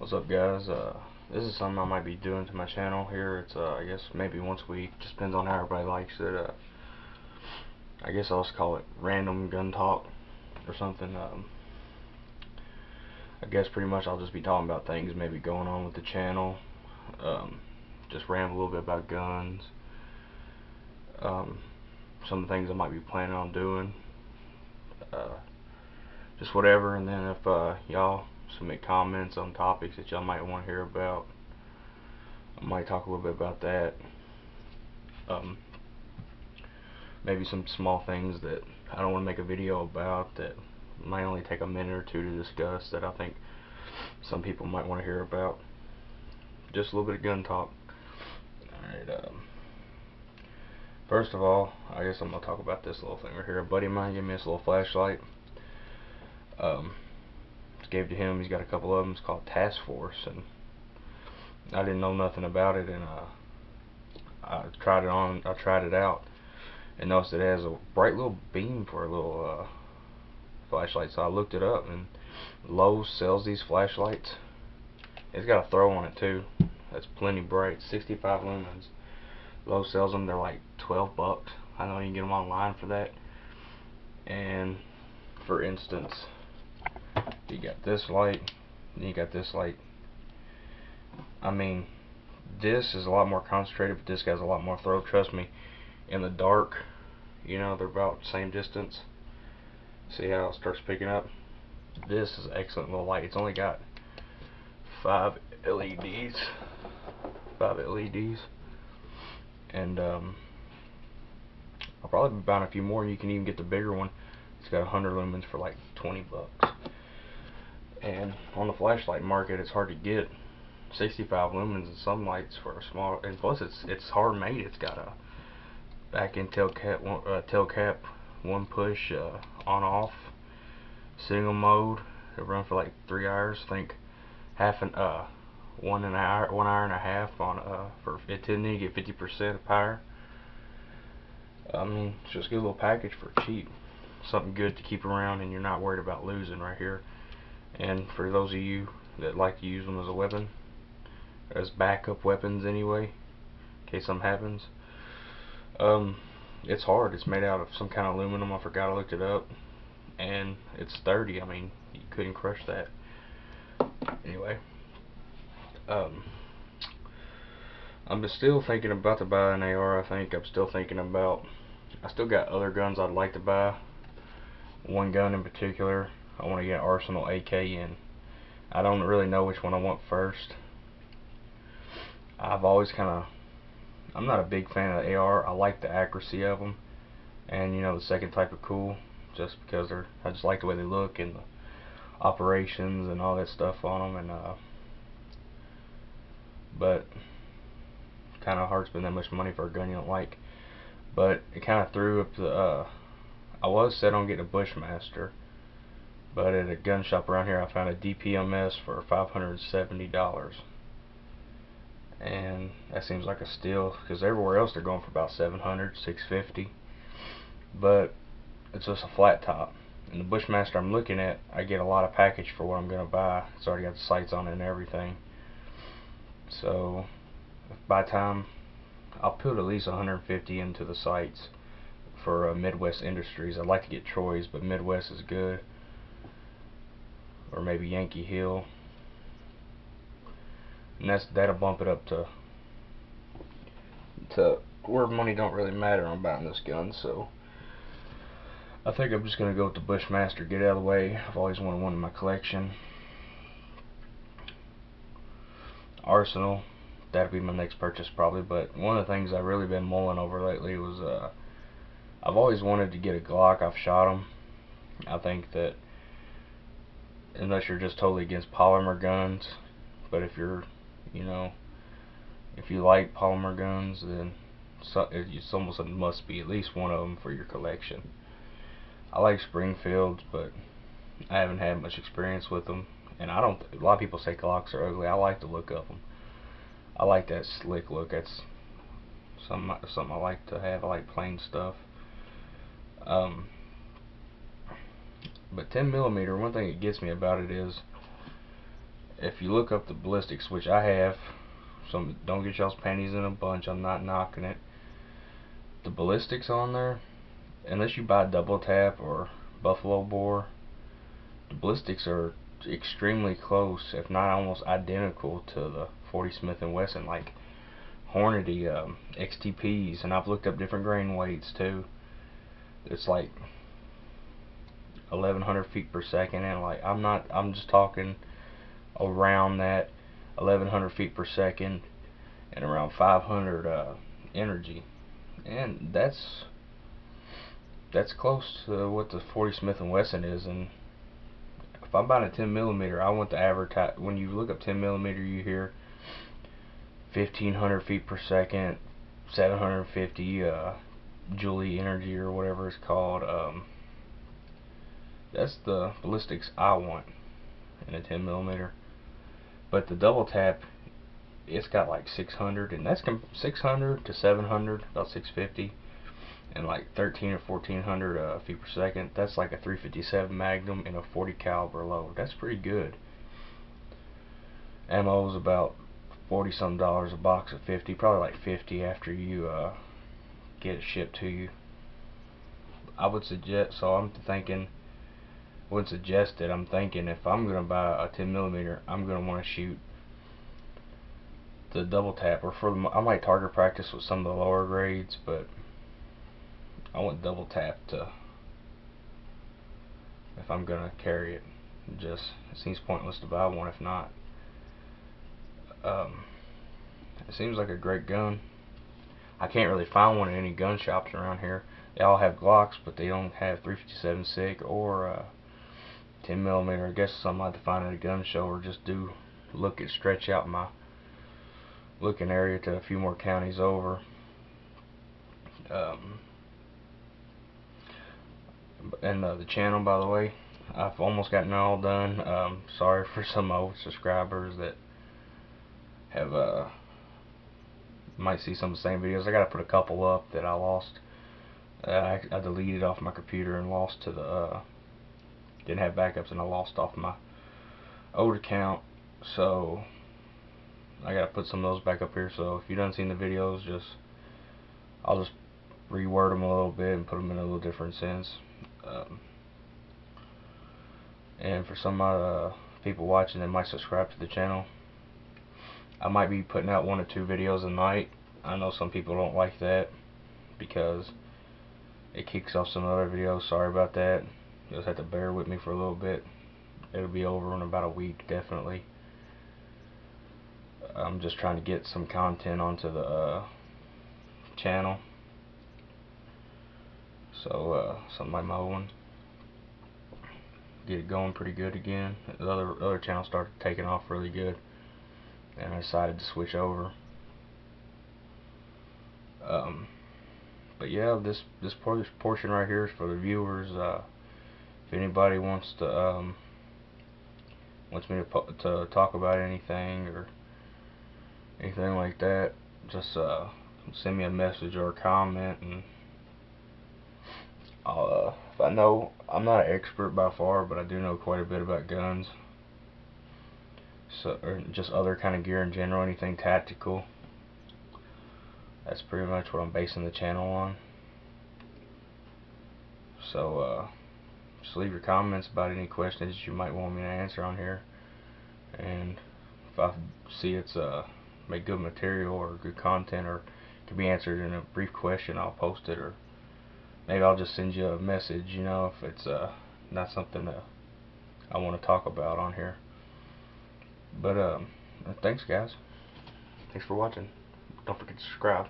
What's up, guys? This is something I might be doing to my channel here. It's I guess maybe once a week, just depends on how everybody likes it. I guess I'll just call it random gun talk or something. I guess pretty much I'll just be talking about things maybe going on with the channel. Just ramble a little bit about guns. Some of the things I might be planning on doing. Just whatever, and then if y'all submit comments on topics that y'all might want to hear about, I might talk a little bit about that. Maybe some small things that I don't want to make a video about that might only take a minute or two to discuss that I think some people might want to hear about. Just a little bit of gun talk. Alright, first of all, I guess I'm going to talk about this little thing right here. A buddy of mine gave me this little flashlight. Just gave to him. He's got a couple of them. It's called Task Force, and I didn't know nothing about it, and I tried it out, and noticed it has a bright little beam for a little flashlight. So I looked it up, and Lowe's sells these flashlights. It's got a throw on it too. That's plenty bright. 65 lumens. Lowe's sells them. They're like 12 bucks. I know you can get them online for that. And for instance, you got this light, and you got this light. I mean, this is a lot more concentrated, but this guy's a lot more throw. Trust me, in the dark, you know, they're about the same distance. See how it starts picking up? This is an excellent little light. It's only got 5 LEDs. 5 LEDs. And I'll probably be buying a few more. You can even get the bigger one. It's got 100 lumens for like 20 bucks. And on the flashlight market, it's hard to get 65 lumens in some lights for a small, and plus it's hard made. It's got a back end tail cap, one push on off, single mode. It run for like 3 hours. I think half an 1 hour and a half on for it didn't get 50% of power. I mean, it's just a good little package for cheap. Something good to keep around, and you're not worried about losing right here. And for those of you that like to use them as a weapon, as backup weapons anyway, in case something happens. It's hard. It's made out of some kind of aluminum. I forgot, I looked it up, and it's sturdy. I mean, you couldn't crush that. Anyway, I'm still thinking about to buy an AR. I think I'm still thinking about. I still got other guns I'd like to buy. One gun in particular, I want to get an Arsenal AK in. I don't really know which one I want first. I've always I'm not a big fan of the AR. I like the accuracy of them, and you know, the second type of cool, just because I just like the way they look and the operations and all that stuff on them. And but kind of hard to spend that much money for a gun you don't like. But it kind of threw up the. I was set on getting a Bushmaster, but at a gun shop around here, I found a DPMS for $570. And that seems like a steal, because everywhere else they're going for about $700, $650. But it's just a flat top. And the Bushmaster I'm looking at, I get a lot of package for what I'm going to buy. It's already got the sights on it and everything. So by the time, I'll put at least 150 into the sights for Midwest Industries. I'd like to get Troy's, but Midwest is good. Or maybe Yankee Hill. And that'll bump it up to where money don't really matter on buying this gun. So I think I'm just gonna go with the Bushmaster, get it out of the way. I've always wanted one in my collection. Arsenal, that'll be my next purchase probably. But one of the things I've really been mulling over lately was I've always wanted to get a Glock. I've shot them. I think that unless you're just totally against polymer guns, but if you're, you know, if you like polymer guns, then it's almost a must be, at least one of them for your collection. I like Springfields, but I haven't had much experience with them, and a lot of people say Glocks are ugly. I like the look of them. I like that slick look. That's something I like to have. I like plain stuff. But 10mm, one thing that gets me about it is if you look up the ballistics, which I have, so don't get y'all's panties in a bunch, I'm not knocking it. The ballistics on there, unless you buy double tap or buffalo bore, the ballistics are extremely close, if not almost identical to the 40 Smith & Wesson, like Hornady XTPs, and I've looked up different grain weights too. It's like 1100 feet per second, and like I'm just talking around that 1100 feet per second and around 500 energy, and that's close to what the 40 Smith & Wesson is. And if I'm buying a 10 millimeter, I want the advertise. When you look up 10 millimeter, you hear 1500 feet per second, 750 Joule energy or whatever it's called. That's the ballistics I want in a 10 millimeter. But the double tap, it's got like 600, and that's 600 to 700, about 650, and like 13 or 1400 feet per second. That's like a 357 Magnum in a 40 caliber load. That's pretty good. Ammo is about $40 some a box of 50, probably like 50 after you get it shipped to you. I would suggest, so I'm thinking, would suggest it. I'm thinking if I'm gonna buy a 10 millimeter, I'm gonna want to shoot the double tap, or I might target practice with some of the lower grades, but I want double tap to, if I'm gonna carry it. Just, it seems pointless to buy one if not. It seems like a great gun. I can't really find one in any gun shops around here. They all have Glocks, but they don't have 357 SIG or 10 millimeter. I guess something I have to find at a gun show, or just stretch out my looking area to a few more counties over. And the channel, by the way, I've almost gotten it all done. Sorry for some old subscribers that have might see some of the same videos. I gotta put a couple up that I lost. I deleted off my computer and lost to the didn't have backups, and I lost off my old account, so I gotta put some of those back up here. So if you haven't seen the videos, I'll just reword them a little bit and put them in a little different sense. And for some people watching that might subscribe to the channel, I might be putting out 1 or 2 videos a night. I know some people don't like that because it kicks off some other videos. Sorry about that. You'll just have to bear with me for a little bit. It'll be over in about a week, definitely. I'm just trying to get some content onto the channel, so something like my one, get it going pretty good again. The other channel started taking off really good, and I decided to switch over. But yeah, this portion right here is for the viewers. If anybody wants to wants me to talk about anything or anything like that, just send me a message or a comment, and I'll if I know. I'm not an expert by far, but I do know quite a bit about guns, so, or just other kind of gear in general, anything tactical. That's pretty much what I'm basing the channel on. So just leave your comments about any questions you might want me to answer on here, and if I see it's make good material or good content, or can be answered in a brief question, I'll post it, or maybe I'll just send you a message, you know, if it's not something that I want to talk about on here. But thanks guys, thanks for watching. Don't forget to subscribe.